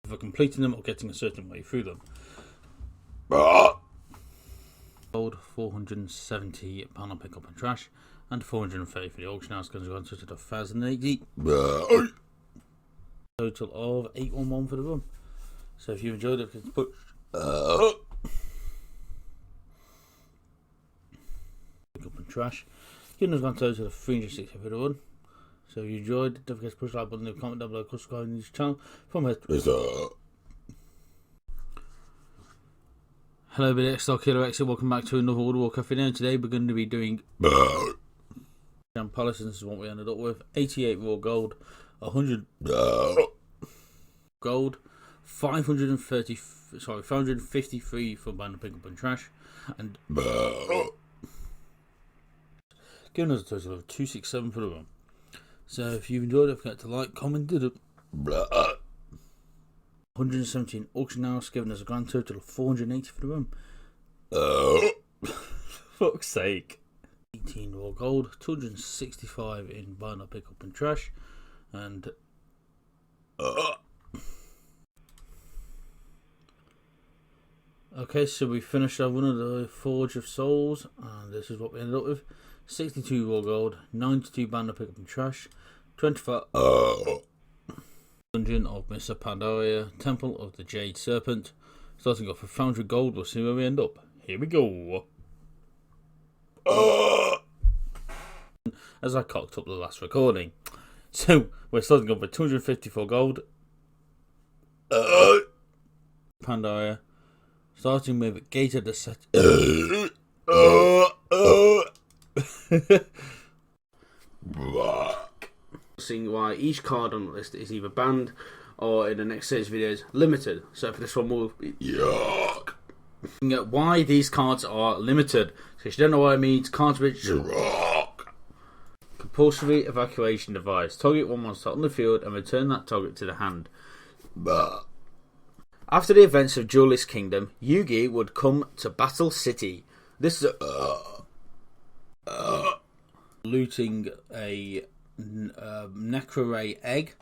for completing them or getting a certain way through them. Gold, 470 panel pickup and trash, and 430 for the auction house, because we've gone to 1,080. Total of 811 for the run. So if you enjoyed it, put pickup and trash. Giving us one total of 360 for the run. So if you enjoyed, don't forget to push the like button, leave a comment down below, subscribe to this channel. From here. Hello, everybody, XStark1ll3rX, welcome back to another World of Warcraft video. Today we're going to be doing Compilation. This is what we ended up with: 88 raw gold, 100 gold, 553 for banner pickup and trash, and giving us a total of 267 for the run. So if you've enjoyed it, don't forget to like, comment, 117 auction house, giving us a grand total of 480 for the run. Fuck's sake. 18 raw gold, 265 in buy not pick up and trash, and okay, so we finished our run of the Forge of Souls, and this is what we ended up with: 62 raw gold, 92 banner pick up and trash, 25 Dungeon of Mr. Pandaria, Temple of the Jade Serpent. Starting off with Foundry Gold, we'll see where we end up. Here we go. As I cocked up the last recording. So, we're starting off with 254 gold. Pandaria. Starting with Gate of the Set. Seeing why each card on the list is either banned or in the next series videos limited. So for this one we'll be looking at why these cards are limited. So if you don't know what it means, cards which compulsory evacuation device. Target one monster on the field and return that target to the hand. After the events of Duelist Kingdom, Yugi would come to Battle City. This is looting a Necroray egg.